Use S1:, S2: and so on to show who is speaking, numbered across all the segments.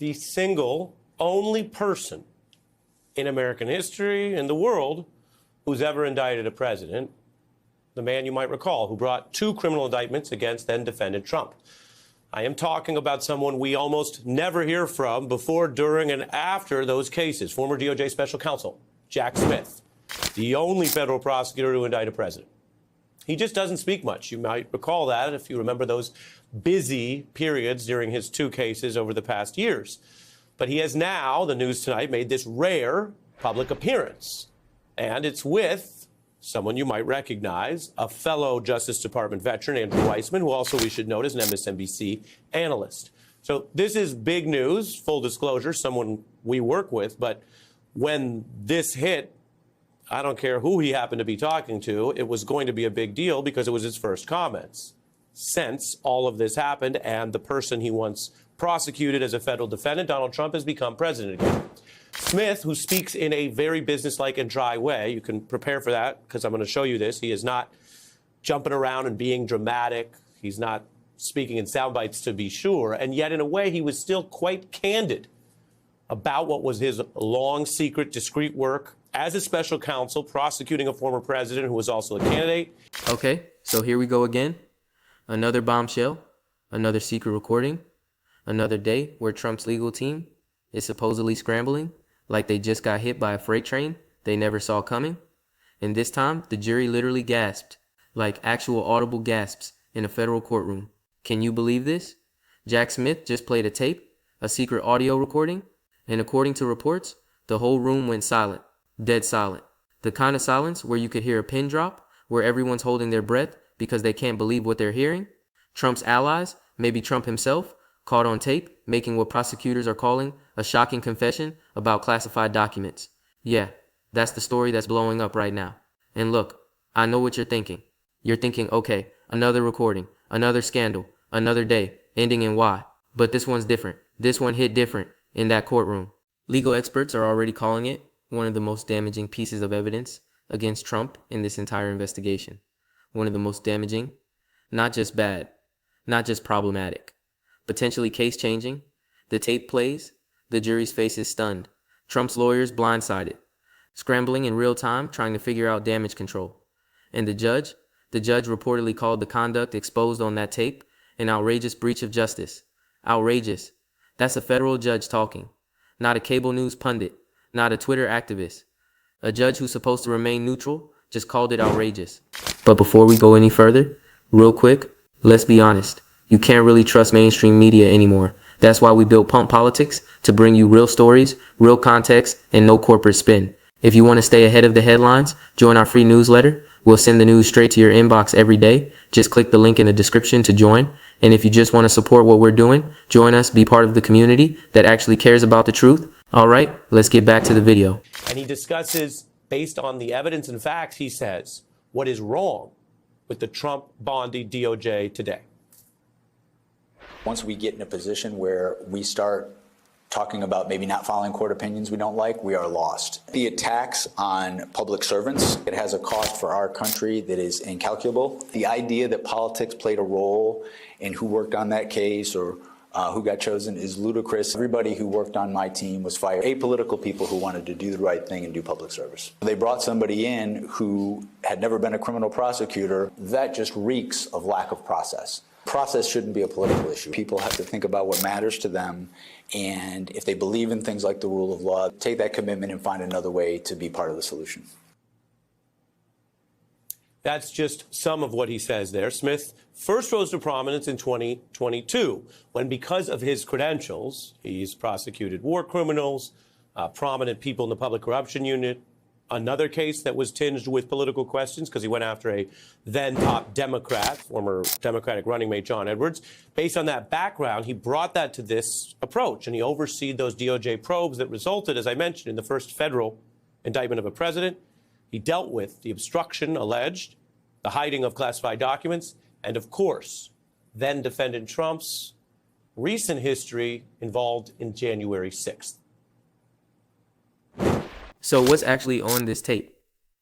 S1: the single only person in American history and the world who's ever indicted a president, the man you might recall who brought 2 criminal indictments against then-defendant Trump. I am talking about someone we almost never hear from before, during, and after those cases. Former DOJ Special Counsel Jack Smith, the only federal prosecutor to indict a president. He just doesn't speak much. You might recall that if you remember those busy periods during his 2 cases over the past years. But he has now, the news tonight, made this rare public appearance. And it's with someone you might recognize, a fellow Justice Department veteran, Andrew Weissman, who also, we should note, is an MSNBC analyst. So this is big news, full disclosure, someone we work with. But when this hit, I don't care who he happened to be talking to, it was going to be a big deal because it was his first comments since all of this happened, and the person he once prosecuted as a federal defendant, Donald Trump, has become president again. Smith, who speaks in a very businesslike and dry way, you can prepare for that because I'm going to show you this. He is not jumping around and being dramatic. He's not speaking in sound bites, to be sure. And yet, in a way, he was still quite candid about what was his long, secret, discreet work as a special counsel prosecuting a former president who was also a candidate.
S2: Okay, so here we go again. Another bombshell, another secret recording, another day where Trump's legal team is supposedly scrambling like they just got hit by a freight train they never saw coming. And this time, the jury literally gasped, like actual audible gasps in a federal courtroom. Can you believe this? Jack Smith just played a tape, a secret audio recording, and according to reports, the whole room went silent, dead silent. The kind of silence where you could hear a pin drop, where everyone's holding their breath because they can't believe what they're hearing. Trump's allies, maybe Trump himself, caught on tape, making what prosecutors are calling a shocking confession about classified documents. Yeah, that's the story that's blowing up right now. And look, I know what you're thinking. You're thinking, okay, another recording, another scandal, another day, ending in Y. But this one's different. This one hit different in that courtroom. Legal experts are already calling it one of the most damaging pieces of evidence against Trump in this entire investigation. One of the most damaging, not just bad, not just problematic, potentially case-changing. The tape plays, the jury's face is stunned, Trump's lawyers blindsided, scrambling in real time trying to figure out damage control. And the judge reportedly called the conduct exposed on that tape an outrageous breach of justice. Outrageous. That's a federal judge talking, not a cable news pundit, not a Twitter activist. A judge who's supposed to remain neutral just called it outrageous. But before we go any further, real quick, let's be honest. You can't really trust mainstream media anymore. That's why we built Pump Politics, to bring you real stories, real context, and no corporate spin. If you want to stay ahead of the headlines, join our free newsletter. We'll send the news straight to your inbox every day. Just click the link in the description to join. And if you just want to support what we're doing, join us, be part of the community that actually cares about the truth. All right, let's get back to the video.
S1: And he discusses, based on the evidence and facts, he says, what is wrong with the Trump-Bondi DOJ today.
S3: Once we get in a position where we start talking about maybe not following court opinions we don't like, we are lost. The attacks on public servants, it has a cost for our country that is incalculable. The idea that politics played a role in who worked on that case or who got chosen is ludicrous. Everybody who worked on my team was fired. Apolitical people who wanted to do the right thing and do public service. They brought somebody in who had never been a criminal prosecutor. That just reeks of lack of process. Process shouldn't be a political issue. People have to think about what matters to them, and if they believe in things like the rule of law, take that commitment and find another way to be part of the solution.
S1: That's just some of what he says there. Smith first rose to prominence in 2022 when, because of his credentials, he's prosecuted war criminals, prominent people in the public corruption unit, another case that was tinged with political questions because he went after a then top Democrat, former Democratic running mate John Edwards. Based on that background, he brought that to this approach, and he oversaw those DOJ probes that resulted, as I mentioned, in the first federal indictment of a president. He dealt with the obstruction alleged, the hiding of classified documents, and of course, then defendant Trump's recent history involved in January 6th.
S2: So what's actually on this tape?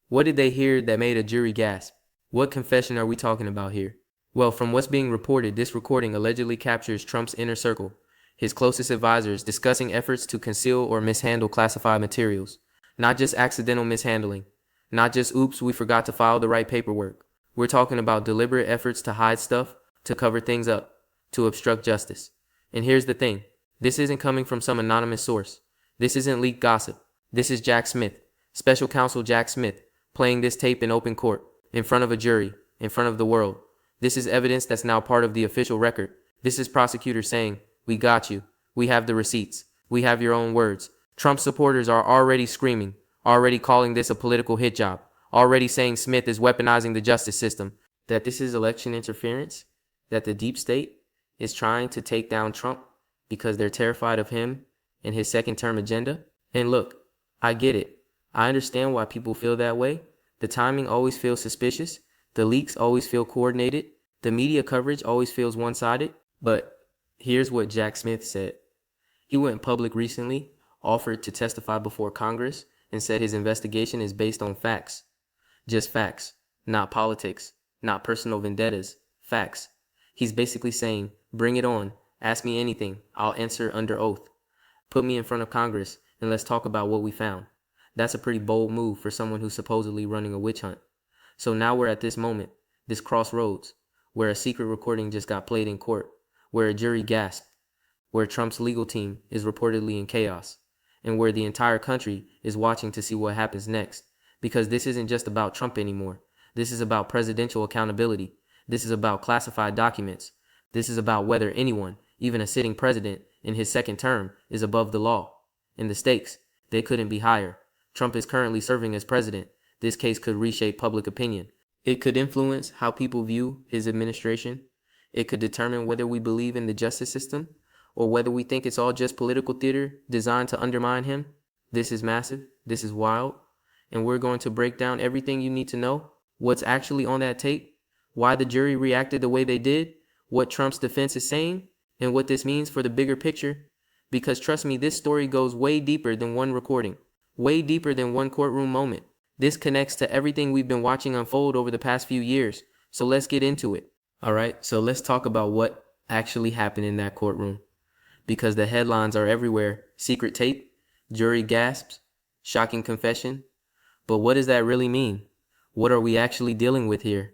S2: What did they hear that made a jury gasp? What confession are we talking about here? Well, from what's being reported, this recording allegedly captures Trump's inner circle, his closest advisors, discussing efforts to conceal or mishandle classified materials. Not just accidental mishandling. Not just oops, we forgot to file the right paperwork. We're talking about deliberate efforts to hide stuff, to cover things up, to obstruct justice. And here's the thing. This isn't coming from some anonymous source. This isn't leaked gossip. This is Jack Smith, special counsel Jack Smith, playing this tape in open court, in front of a jury, in front of the world. This is evidence that's now part of the official record. This is prosecutors saying, we got you. We have the receipts. We have your own words. Trump supporters are already screaming, already calling this a political hit job, already saying Smith is weaponizing the justice system, that this is election interference, that the deep state is trying to take down Trump because they're terrified of him and his second-term agenda. And look, I get it. I understand why people feel that way. The timing always feels suspicious. The leaks always feel coordinated. The media coverage always feels one-sided. But here's what Jack Smith said. He went public recently, offered to testify before Congress, and said his investigation is based on facts. Just facts, not politics, not personal vendettas, facts. He's basically saying, bring it on, ask me anything, I'll answer under oath. Put me in front of Congress, and let's talk about what we found. That's a pretty bold move for someone who's supposedly running a witch hunt. So now we're at this moment, this crossroads, where a secret recording just got played in court, where a jury gasped, where Trump's legal team is reportedly in chaos, and where the entire country is watching to see what happens next. Because this isn't just about Trump anymore. This is about presidential accountability. This is about classified documents. This is about whether anyone, even a sitting president in his second term, is above the law. And the stakes, they couldn't be higher. Trump is currently serving as president. This case could reshape public opinion. It could influence how people view his administration. It could determine whether we believe in the justice system or whether we think it's all just political theater designed to undermine him. This is massive. This is wild. And we're going to break down everything you need to know, what's actually on that tape, why the jury reacted the way they did, what Trump's defense is saying, and what this means for the bigger picture. Because trust me, this story goes way deeper than one recording, way deeper than one courtroom moment. This connects to everything we've been watching unfold over the past few years. So let's get into it. All right, so let's talk about what actually happened in that courtroom. Because the headlines are everywhere. Secret tape, jury gasps, shocking confession. But what does that really mean? What are we actually dealing with here?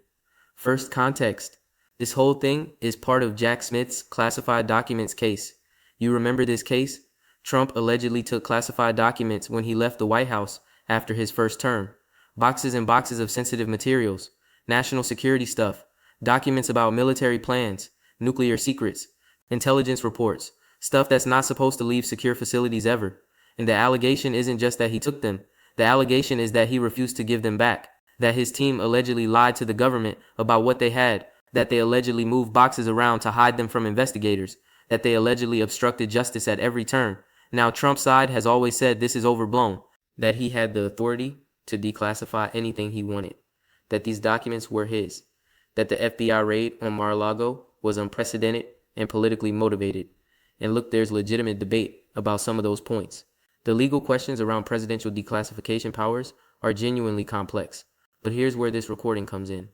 S2: First, context. This whole thing is part of Jack Smith's classified documents case. You remember this case? Trump allegedly took classified documents when he left the White House after his first term. Boxes and boxes of sensitive materials, national security stuff, documents about military plans, nuclear secrets, intelligence reports, stuff that's not supposed to leave secure facilities ever. And the allegation isn't just that he took them. The allegation is that he refused to give them back, that his team allegedly lied to the government about what they had, that they allegedly moved boxes around to hide them from investigators, that they allegedly obstructed justice at every turn. Now, Trump's side has always said this is overblown, that he had the authority to declassify anything he wanted, that these documents were his, that the FBI raid on Mar-a-Lago was unprecedented and politically motivated. And look, there's legitimate debate about some of those points. The legal questions around presidential declassification powers are genuinely complex. But here's where this recording comes in.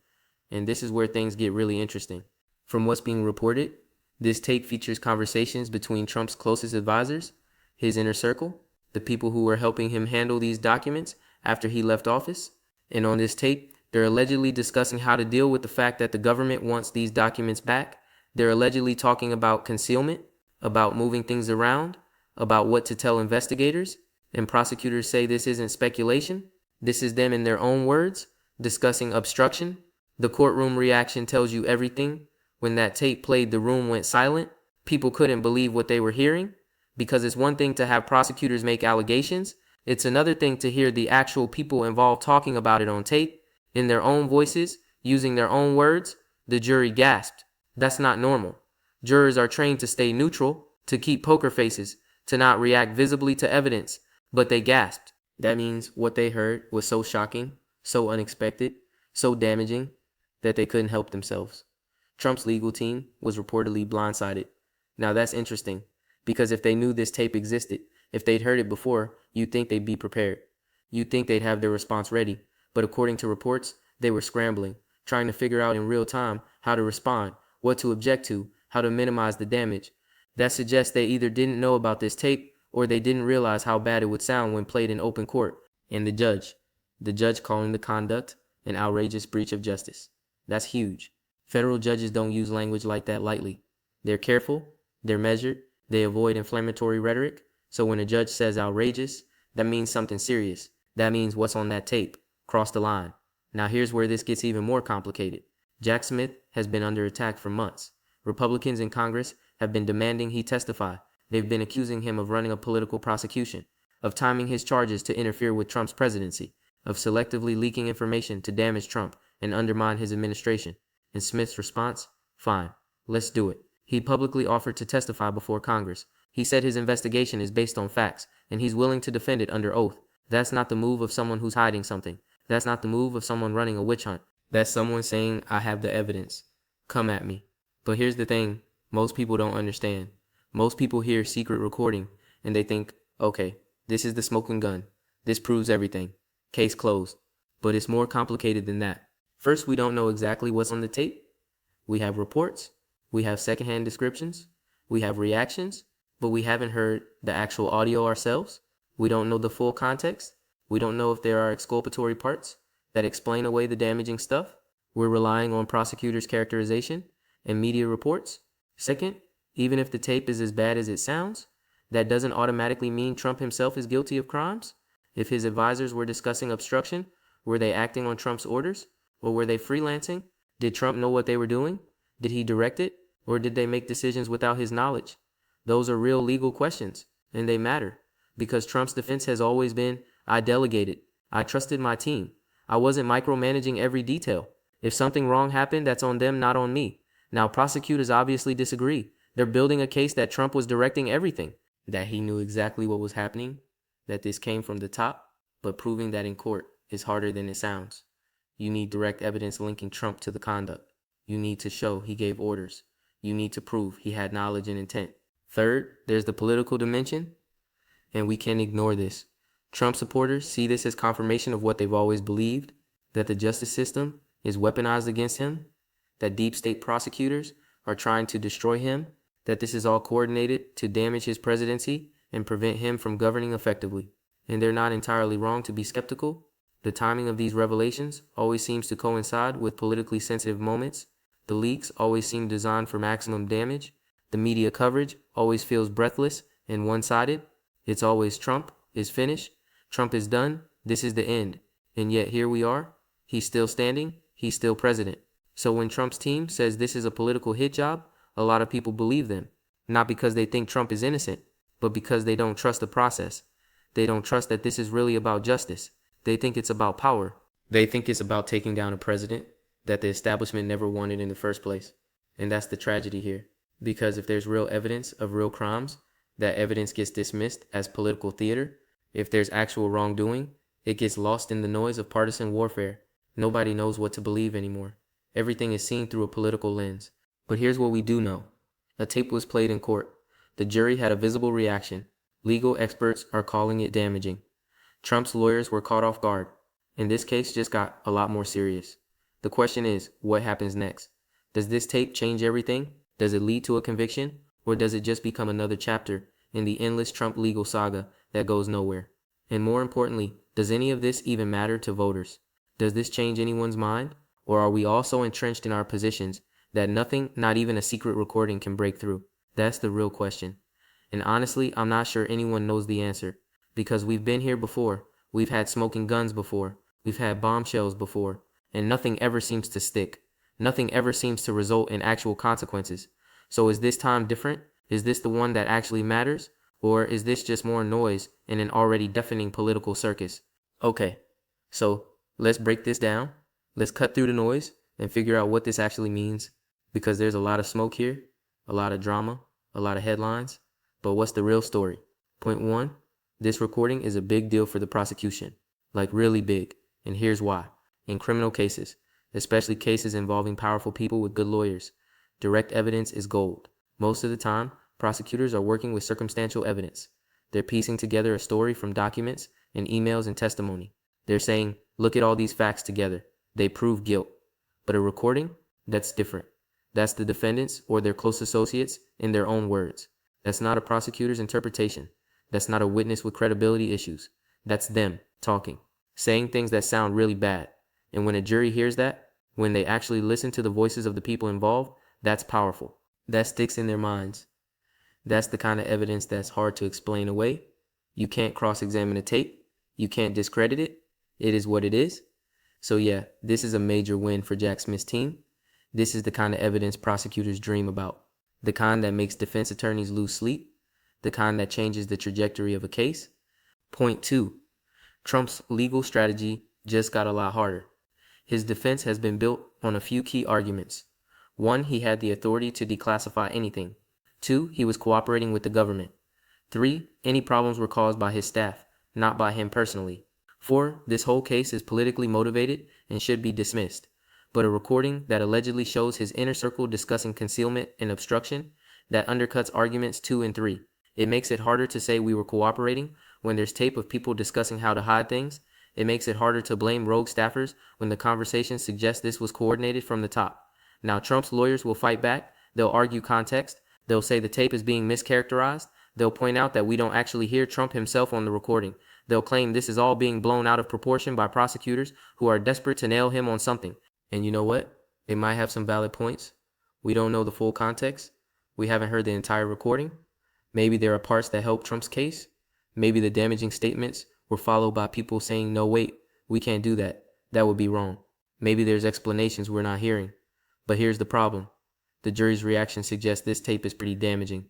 S2: And this is where things get really interesting. From what's being reported, this tape features conversations between Trump's closest advisors, his inner circle, the people who were helping him handle these documents after he left office. And on this tape, they're allegedly discussing how to deal with the fact that the government wants these documents back. They're allegedly talking about concealment, about moving things around, about what to tell investigators. And prosecutors say this isn't speculation. This is them in their own words, discussing obstruction. The courtroom reaction tells you everything. When that tape played, the room went silent. People couldn't believe what they were hearing, because it's one thing to have prosecutors make allegations. It's another thing to hear the actual people involved talking about it on tape, in their own voices, using their own words. The jury gasped. That's not normal. Jurors are trained to stay neutral, to keep poker faces, to not react visibly to evidence, but they gasped. That means what they heard was so shocking, so unexpected, so damaging, that they couldn't help themselves. Trump's legal team was reportedly blindsided. Now that's interesting, because if they knew this tape existed, if they'd heard it before, you'd think they'd be prepared. You'd think they'd have their response ready. But according to reports, they were scrambling, trying to figure out in real time how to respond, what to object to, how to minimize the damage. That suggests they either didn't know about this tape or they didn't realize how bad it would sound when played in open court. And the judge calling the conduct an outrageous breach of justice. That's huge. Federal judges don't use language like that lightly. They're careful, they're measured, they avoid inflammatory rhetoric. So when a judge says outrageous, that means something serious. That means what's on that tape crossed the line. Now here's where this gets even more complicated. Jack Smith has been under attack for months. Republicans in Congress have been demanding he testify. They've been accusing him of running a political prosecution, of timing his charges to interfere with Trump's presidency, of selectively leaking information to damage Trump and undermine his administration. And Smith's response? Fine, let's do it. He publicly offered to testify before Congress. He said his investigation is based on facts, and he's willing to defend it under oath. That's not the move of someone who's hiding something. That's not the move of someone running a witch hunt. That's someone saying, I have the evidence. Come at me. But here's the thing, most people don't understand. Most people hear secret recording, and they think, okay, this is the smoking gun. This proves everything. Case closed. But it's more complicated than that. First, we don't know exactly what's on the tape. We have reports. We have secondhand descriptions. We have reactions. But we haven't heard the actual audio ourselves. We don't know the full context. We don't know if there are exculpatory parts that explain away the damaging stuff. We're relying on prosecutors' characterization and media reports. Second, even if the tape is as bad as it sounds, that doesn't automatically mean Trump himself is guilty of crimes. If his advisors were discussing obstruction, were they acting on Trump's orders? Or were they freelancing? Did Trump know what they were doing? Did he direct it? Or did they make decisions without his knowledge? Those are real legal questions, and they matter. Because Trump's defense has always been, I delegated. I trusted my team. I wasn't micromanaging every detail. If something wrong happened, that's on them, not on me. Now, prosecutors obviously disagree. They're building a case that Trump was directing everything, that he knew exactly what was happening, that this came from the top, but proving that in court is harder than it sounds. You need direct evidence linking Trump to the conduct. You need to show he gave orders. You need to prove he had knowledge and intent. Third, there's the political dimension, and we can't ignore this. Trump supporters see this as confirmation of what they've always believed, that the justice system is weaponized against him, that deep state prosecutors are trying to destroy him, that this is all coordinated to damage his presidency and prevent him from governing effectively. And they're not entirely wrong to be skeptical. The timing of these revelations always seems to coincide with politically sensitive moments. The leaks always seem designed for maximum damage. The media coverage always feels breathless and one-sided. It's always Trump is finished. Trump is done. This is the end. And yet here we are. He's still standing. He's still president. So when Trump's team says this is a political hit job, a lot of people believe them. Not because they think Trump is innocent, but because they don't trust the process. They don't trust that this is really about justice. They think it's about power. They think it's about taking down a president that the establishment never wanted in the first place. And that's the tragedy here. Because if there's real evidence of real crimes, that evidence gets dismissed as political theater. If there's actual wrongdoing, it gets lost in the noise of partisan warfare. Nobody knows what to believe anymore. Everything is seen through a political lens. But here's what we do know. A tape was played in court. The jury had a visible reaction. Legal experts are calling it damaging. Trump's lawyers were caught off guard. And this case just got a lot more serious. The question is, what happens next? Does this tape change everything? Does it lead to a conviction? Or does it just become another chapter in the endless Trump legal saga that goes nowhere? And more importantly, does any of this even matter to voters? Does this change anyone's mind? Or are we all so entrenched in our positions that nothing, not even a secret recording, can break through? That's the real question. And honestly, I'm not sure anyone knows the answer. Because we've been here before. We've had smoking guns before. We've had bombshells before. And nothing ever seems to stick. Nothing ever seems to result in actual consequences. So is this time different? Is this the one that actually matters? Or is this just more noise in an already deafening political circus? Okay, so let's break this down. Let's cut through the noise and figure out what this actually means. Because there's a lot of smoke here, a lot of drama, a lot of headlines. But what's the real story? Point one, this recording is a big deal for the prosecution. Like really big. And here's why. In criminal cases, especially cases involving powerful people with good lawyers, direct evidence is gold. Most of the time, prosecutors are working with circumstantial evidence. They're piecing together a story from documents and emails and testimony. They're saying, look at all these facts together. They prove guilt. But a recording, that's different. That's the defendants or their close associates in their own words. That's not a prosecutor's interpretation. That's not a witness with credibility issues. That's them talking, saying things that sound really bad. And when a jury hears that, when they actually listen to the voices of the people involved, that's powerful. That sticks in their minds. That's the kind of evidence that's hard to explain away. You can't cross-examine a tape. You can't discredit it. It is what it is. So yeah, this is a major win for Jack Smith's team. This is the kind of evidence prosecutors dream about. The kind that makes defense attorneys lose sleep. The kind that changes the trajectory of a case. Point 2. Trump's legal strategy just got a lot harder. His defense has been built on a few key arguments. 1. He had the authority to declassify anything. 2. He was cooperating with the government. 3. Any problems were caused by his staff, not by him personally. 4. This whole case is politically motivated and should be dismissed. But a recording that allegedly shows his inner circle discussing concealment and obstruction, that undercuts arguments 2 and 3. It makes it harder to say we were cooperating when there's tape of people discussing how to hide things. It makes it harder to blame rogue staffers when the conversation suggests this was coordinated from the top. Now Trump's lawyers will fight back. They'll argue context. They'll say the tape is being mischaracterized. They'll point out that we don't actually hear Trump himself on the recording. They'll claim this is all being blown out of proportion by prosecutors who are desperate to nail him on something. And you know what? They might have some valid points. We don't know the full context. We haven't heard the entire recording. Maybe there are parts that help Trump's case. Maybe the damaging statements were followed by people saying, no, wait, we can't do that. That would be wrong. Maybe there's explanations we're not hearing. But here's the problem. The jury's reaction suggests this tape is pretty damaging.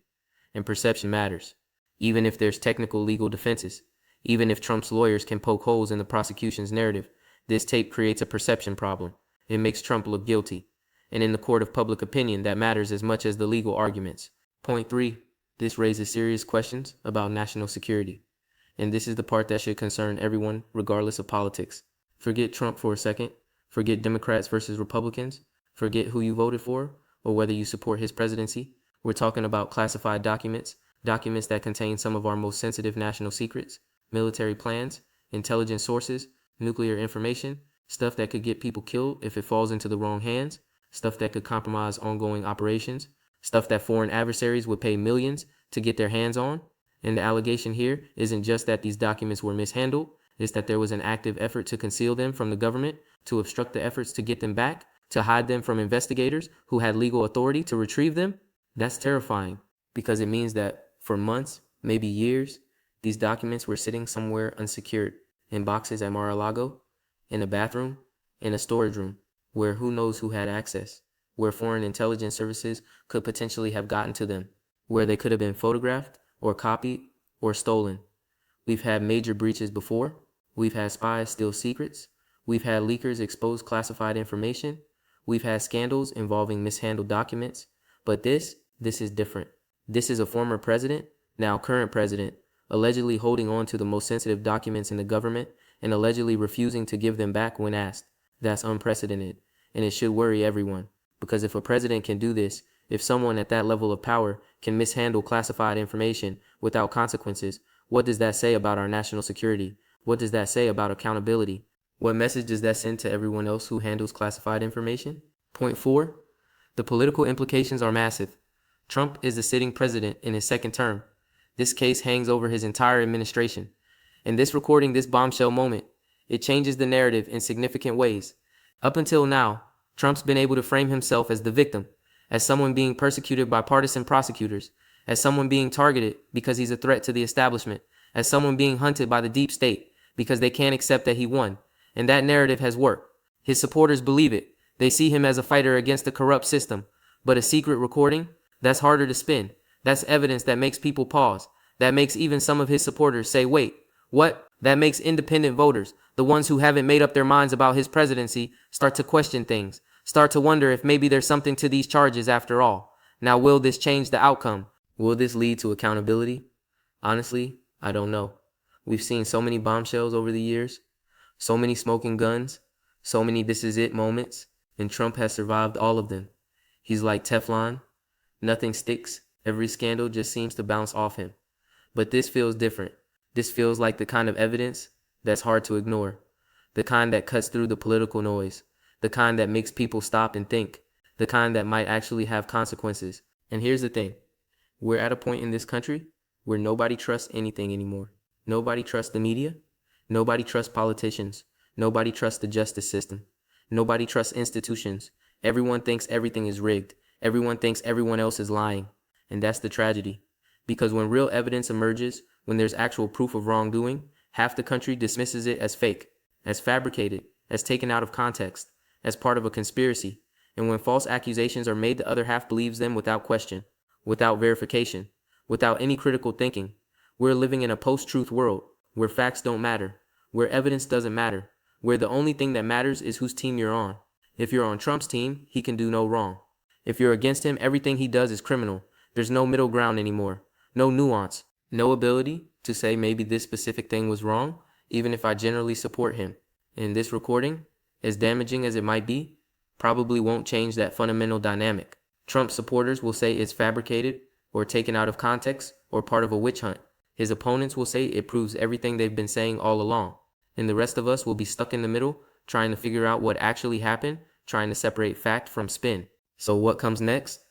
S2: And perception matters. Even if there's technical legal defenses, even if Trump's lawyers can poke holes in the prosecution's narrative, this tape creates a perception problem. It makes Trump look guilty. And in the court of public opinion, that matters as much as the legal arguments. Point 3. This raises serious questions about national security. And this is the part that should concern everyone, regardless of politics. Forget Trump for a second. Forget Democrats versus Republicans. Forget who you voted for or whether you support his presidency. We're talking about classified documents, documents that contain some of our most sensitive national secrets, military plans, intelligence sources, nuclear information, stuff that could get people killed if it falls into the wrong hands, stuff that could compromise ongoing operations, stuff that foreign adversaries would pay millions to get their hands on. And the allegation here isn't just that these documents were mishandled, it's that there was an active effort to conceal them from the government, to obstruct the efforts to get them back, to hide them from investigators who had legal authority to retrieve them. That's terrifying because it means that for months, maybe years, these documents were sitting somewhere unsecured, in boxes at Mar-a-Lago, in a bathroom, in a storage room, where who knows who had access, where foreign intelligence services could potentially have gotten to them, where they could have been photographed or copied or stolen. We've had major breaches before. We've had spies steal secrets. We've had leakers expose classified information. We've had scandals involving mishandled documents. But this is different. This is a former president, now current president, allegedly holding on to the most sensitive documents in the government and allegedly refusing to give them back when asked. That's unprecedented, and it should worry everyone. Because if a president can do this, if someone at that level of power can mishandle classified information without consequences, what does that say about our national security? What does that say about accountability? What message does that send to everyone else who handles classified information? Point 4. The political implications are massive. Trump is the sitting president in his second term. This case hangs over his entire administration. And this recording, this bombshell moment, it changes the narrative in significant ways. Up until now, Trump's been able to frame himself as the victim, as someone being persecuted by partisan prosecutors, as someone being targeted because he's a threat to the establishment, as someone being hunted by the deep state because they can't accept that he won. And that narrative has worked. His supporters believe it. They see him as a fighter against the corrupt system. But a secret recording, that's harder to spin. That's evidence that makes people pause. That makes even some of his supporters say, wait, what? That makes independent voters, the ones who haven't made up their minds about his presidency, start to question things, start to wonder if maybe there's something to these charges after all. Now, will this change the outcome? Will this lead to accountability? Honestly, I don't know. We've seen so many bombshells over the years, so many smoking guns, so many this is it moments, and Trump has survived all of them. He's like Teflon. Nothing sticks. Every scandal just seems to bounce off him. But this feels different. This feels like the kind of evidence that's hard to ignore, the kind that cuts through the political noise, the kind that makes people stop and think, the kind that might actually have consequences. And here's the thing. We're at a point in this country where nobody trusts anything anymore. Nobody trusts the media. Nobody trusts politicians. Nobody trusts the justice system. Nobody trusts institutions. Everyone thinks everything is rigged. Everyone thinks everyone else is lying. And that's the tragedy. Because when real evidence emerges, when there's actual proof of wrongdoing, half the country dismisses it as fake, as fabricated, as taken out of context, as part of a conspiracy. And when false accusations are made, the other half believes them without question, without verification, without any critical thinking. We're living in a post-truth world where facts don't matter, where evidence doesn't matter, where the only thing that matters is whose team you're on. If you're on Trump's team, he can do no wrong. If you're against him, everything he does is criminal. There's no middle ground anymore, no nuance, no ability to say maybe this specific thing was wrong, even if I generally support him. And this recording, as damaging as it might be, probably won't change that fundamental dynamic. Trump supporters will say it's fabricated or taken out of context or part of a witch hunt. His opponents will say it proves everything they've been saying all along. And the rest of us will be stuck in the middle, trying to figure out what actually happened, trying to separate fact from spin. So what comes next?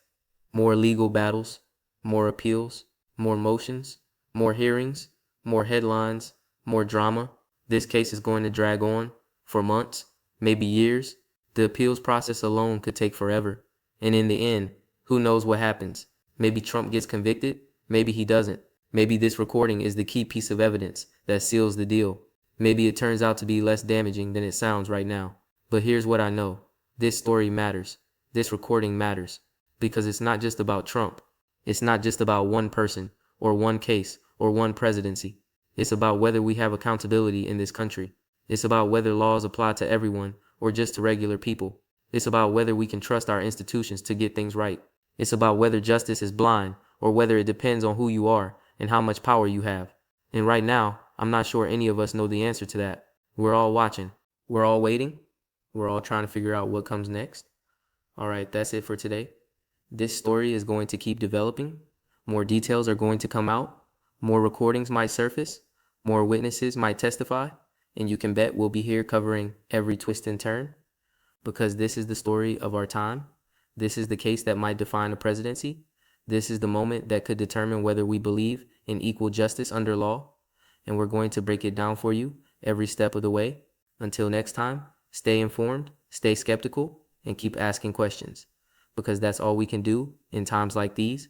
S2: More legal battles, more appeals, more motions, more hearings, more headlines, more drama. This case is going to drag on for months, maybe years. The appeals process alone could take forever. And in the end, who knows what happens? Maybe Trump gets convicted, maybe he doesn't. Maybe this recording is the key piece of evidence that seals the deal. Maybe it turns out to be less damaging than it sounds right now. But here's what I know. This story matters. This recording matters. Because it's not just about Trump. It's not just about one person, or one case, or one presidency. It's about whether we have accountability in this country. It's about whether laws apply to everyone, or just to regular people. It's about whether we can trust our institutions to get things right. It's about whether justice is blind, or whether it depends on who you are and how much power you have. And right now, I'm not sure any of us know the answer to that. We're all watching. We're all waiting. We're all trying to figure out what comes next. All right, that's it for today. This story is going to keep developing. More details are going to come out. More recordings might surface. More witnesses might testify. And you can bet we'll be here covering every twist and turn. Because this is the story of our time. This is the case that might define a presidency. This is the moment that could determine whether we believe in equal justice under law. And we're going to break it down for you every step of the way. Until next time, stay informed, stay skeptical, and keep asking questions. Because that's all we can do in times like these.